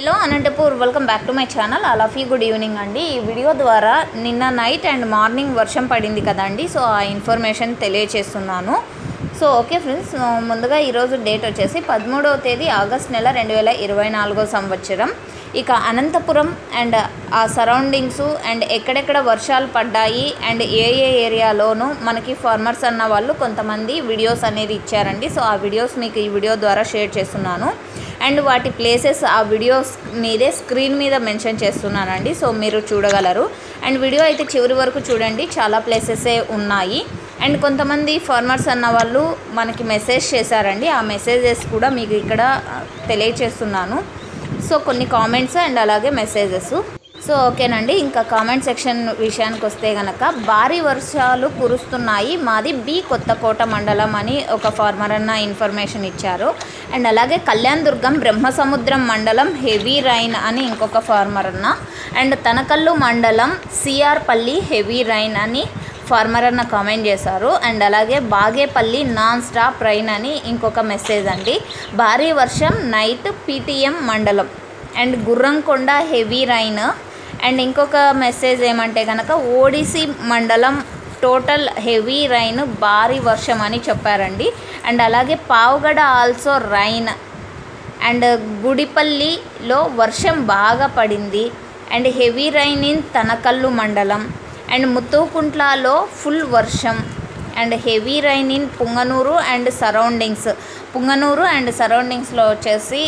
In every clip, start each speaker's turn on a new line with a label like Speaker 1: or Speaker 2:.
Speaker 1: Hello Anantapur welcome back to my channel. All of you good evening అండి. ఈ video ద్వారా నిన్న నైట్ అండ్ మార్నింగ్ వర్షం పడింది కదండి, సో ఆ ఇన్ఫర్మేషన్ తెలియచేస్తున్నాను. సో ఓకే ఫ్రెండ్స్, ముందుగా ఈరోజు డేట్ వచ్చేసి 13వ తేదీ ఆగస్ట్ నెల 2024 సంవత్సరం. ఇక అనంతపురం అండ్ ఆ సరౌండింగ్స్ అండ్ ఎక్కడెక్కడ వర్షాలు పడ్డాయి అండ్ ఏ ఏరియాలోనూ మనకి ఫార్మర్స్ అన్న వాళ్ళు కొంతమంది వీడియోస్ అనేది ఇచ్చారండి. సో ఆ వీడియోస్ మీకు ఈ వీడియో ద్వారా షేర్ చేస్తున్నాను. అండ్ వాటి ప్లేసెస్ ఆ వీడియోస్ మీదే స్క్రీన్ మీద మెన్షన్ చేస్తున్నానండి, సో మీరు చూడగలరు. అండ్ వీడియో అయితే చివరి వరకు చూడండి, చాలా ప్లేసెసే ఉన్నాయి. అండ్ కొంతమంది ఫార్మర్స్ అన్న వాళ్ళు మనకి మెసేజ్ చేశారండి, ఆ మెసేజెస్ కూడా మీకు ఇక్కడ తెలియచేస్తున్నాను. సో కొన్ని కామెంట్స్ అండ్ అలాగే మెసేజెస్. సో ఓకేనండి, ఇంకా కామెంట్ సెక్షన్ విషయానికి వస్తే కనుక భారీ వర్షాలు కురుస్తున్నాయి, మాది బి కొత్తకోట మండలం అని ఒక ఫార్మర్ అన్న ఇన్ఫర్మేషన్ ఇచ్చారు. అండ్ అలాగే కళ్యాణ్ దుర్గం బ్రహ్మసముద్రం మండలం హెవీ రైన్ అని ఇంకొక ఫార్మర్ అన్న. అండ్ తనకల్లు మండలం సిఆర్పల్లి హెవీ రైన్ అని ఫార్మర్ అన్న కామెంట్ చేశారు. అండ్ అలాగే బాగేపల్లి నాన్ స్టాప్ రైన్ అని ఇంకొక మెసేజ్ అండి. భారీ వర్షం నైట్ పీటీఎం మండలం and Gurramkonda heavy rain. And ఇంకొక మెసేజ్ ఏమంటే కనుక ఓడిసి మండలం టోటల్ హెవీ రైన్ భారీ వర్షం అని చెప్పారండి. అండ్ అలాగే పావుగడ ఆల్సో రైన్. అండ్ గుడిపల్లిలో వర్షం బాగా పడింది and heavy rain in Tanakallu మండలం. అండ్ ముత్తుకుంట్లలో ఫుల్ వర్షం and heavy rain in Punganur and surroundings. Punganur and సరౌండింగ్స్లో వచ్చేసి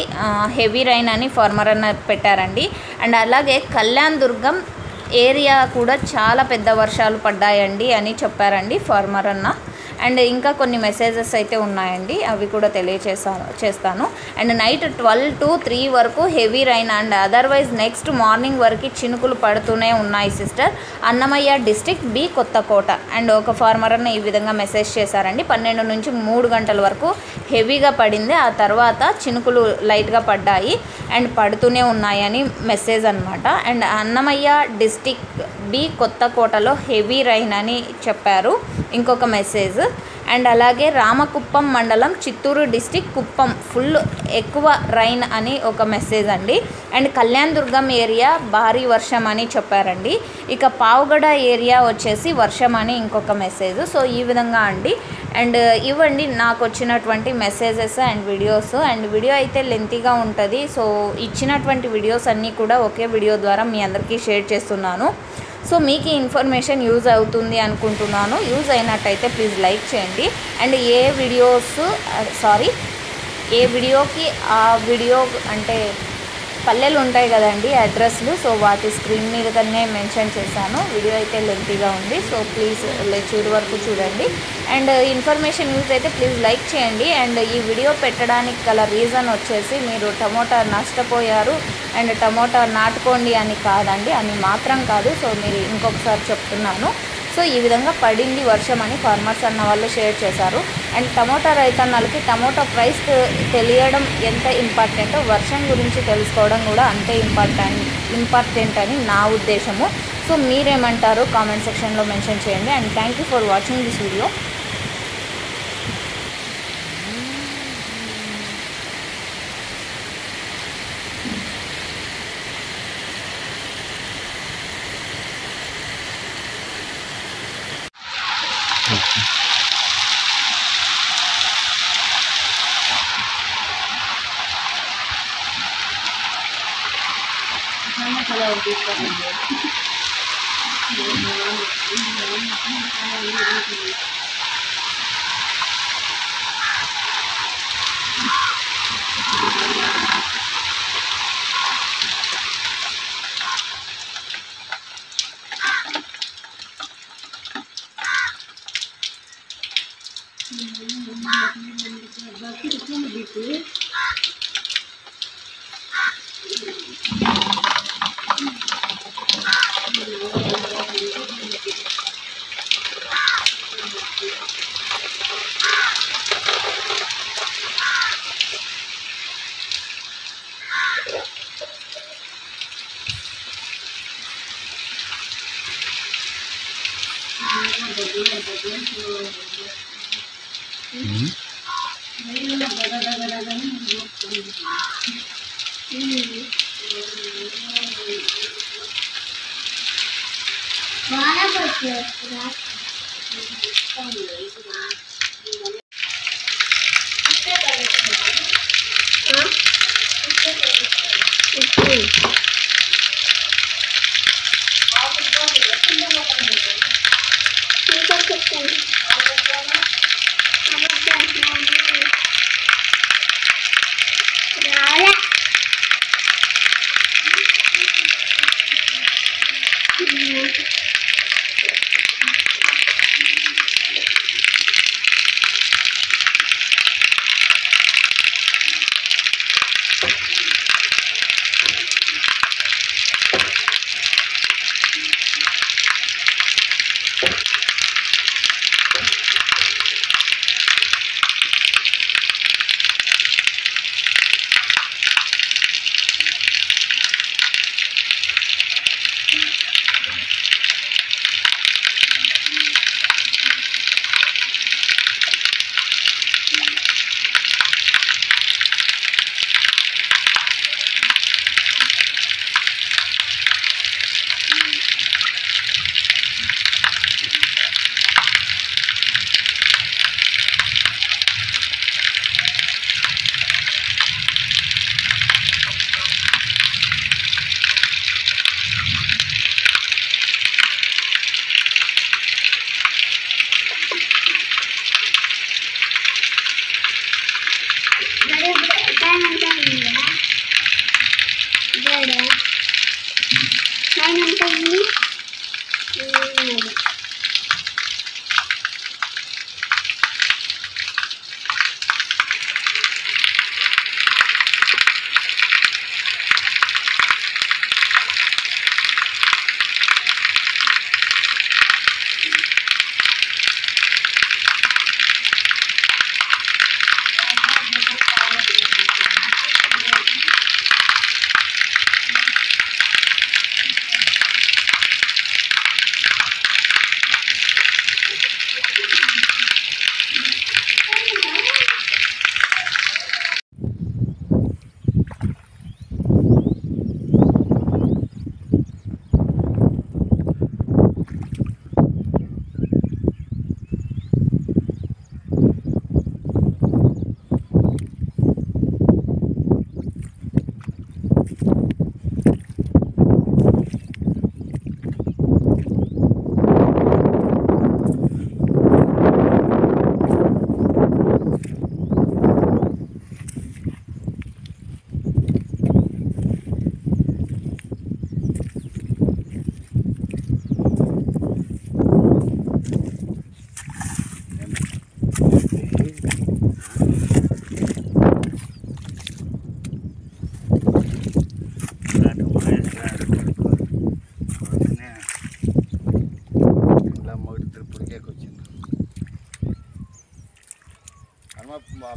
Speaker 1: హెవీ రైన్ అని ఫార్మర్ అన్న పెట్టారండి. అండ్ అలాగే కళ్యాణ్ దుర్గం ఏరియా కూడా చాలా పెద్ద వర్షాలు పడ్డాయండి అని చెప్పారండి ఫార్మర్ అన్న. అండ్ ఇంకా కొన్ని మెసేజెస్ అయితే ఉన్నాయండి, అవి కూడా చేస్తాను. అండ్ నైట్ 12 to 3 వరకు heavy rain and otherwise next morning వరకు చినుకులు పడుతూనే ఉన్నాయి sister, Annamayya district B Kothakota. And ఒక ఫార్మర్ అన్న ఈ విధంగా మెసేజ్ చేశారండి, 12 నుంచి 3 గంటల వరకు హెవీగా పడింది, ఆ తర్వాత చినుకులు లైట్గా పడ్డాయి అండ్ పడుతూనే ఉన్నాయని మెసేజ్ అనమాట. అండ్ అన్నమయ్య డిస్ట్రిక్ట్ బి కొత్తకోటలో హెవీ రైన్ అని చెప్పారు ఇంకొక మెసేజ్. అండ్ అలాగే రామకుప్పం మండలం చిత్తూరు డిస్టిక్ కుప్పం ఫుల్ ఎక్కువ రైన్ అని ఒక మెసేజ్ అండి. అండ్ కళ్యాణ్ దుర్గం ఏరియా భారీ వర్షం అని చెప్పారండి. ఇక పావుగడ ఏరియా వచ్చేసి వర్షం అని ఇంకొక మెసేజ్. సో ఈ విధంగా అండి. అండ్ ఇవ్వండి నాకు వచ్చినటువంటి messages and videos. And video అయితే లెంతీగా ఉంటుంది, సో ఇచ్చినటువంటి వీడియోస్ అన్నీ కూడా ఒకే వీడియో ద్వారా మీ అందరికీ షేర్ చేస్తున్నాను. సో మీకు ఈ ఇన్ఫర్మేషన్ యూజ్ అవుతుంది అనుకుంటున్నాను. యూజ్ అయినట్టయితే ప్లీజ్ లైక్ చేయండి. అండ్ ఏ వీడియోకి ఆ వీడియో అంటే పల్లెలు ఉంటాయి కదండి అడ్రస్లు, సో వాటి స్క్రీన్ మీదనే మెన్షన్ చేశాను. వీడియో అయితే లెంతీగా ఉంది, సో ప్లీజ్ చివరి వరకు చూడండి. అండ్ ఇన్ఫర్మేషన్ యూజ్ అయితే ప్లీజ్ లైక్ చేయండి. అండ్ ఈ వీడియో పెట్టడానికి గల రీజన్ వచ్చేసి మీరు టమోటా నష్టపోయారు అండ్ టమోటా నాటుకోండి అని కాదండి, అని మాత్రం కాదు. సో మీరు ఇంకొకసారి చెప్తున్నాను. సో ఈ విధంగా పడింది వర్షం అని ఫార్మర్స్ అన్న వాళ్ళు షేర్ చేశారు. అండ్ టమోటా రైతన్నలకి టమోటా ప్రైస్ తెలియడం ఎంత ఇంపార్టెంటో వర్షం గురించి తెలుసుకోవడం కూడా అంతే ఇంపార్టెంట్ అని నా ఉద్దేశము. సో మీరేమంటారు కామెంట్ సెక్షన్లో మెన్షన్ చేయండి. And thank you for watching this video.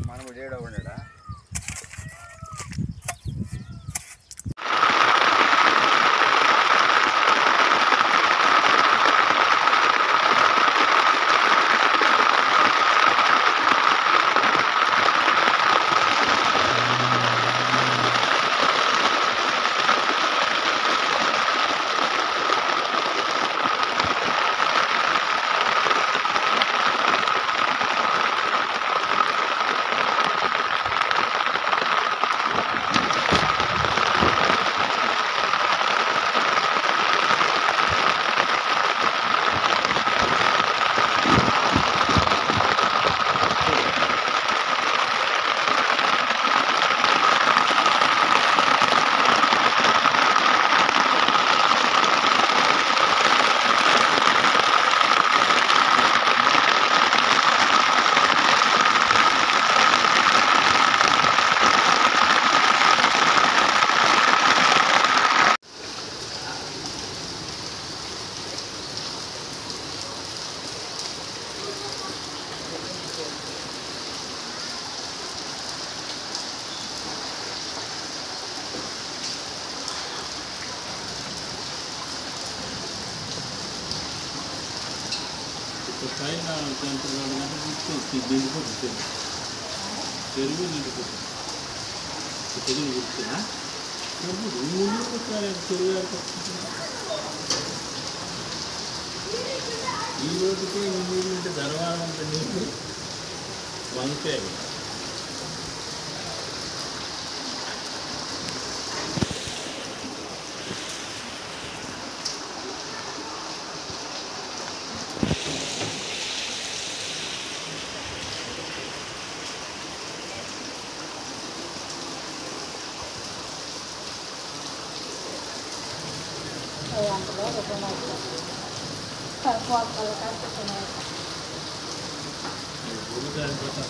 Speaker 2: మనము చేయడం ఉండడా
Speaker 3: పైన సెంటర్ పెరుగు నిండిపోతుంది తెలుగు గుర్తున్నా ఎప్పుడు ముందు ఒకసారి చెరువు ఈ రోజుకే ఈ నీళ్ళు ఉంటే ధర్వారం అంత నీళ్ళు వంకాయ
Speaker 1: అందులో రిటర్న్ అవుతుంది కలుపు
Speaker 3: భూమి దానికోసం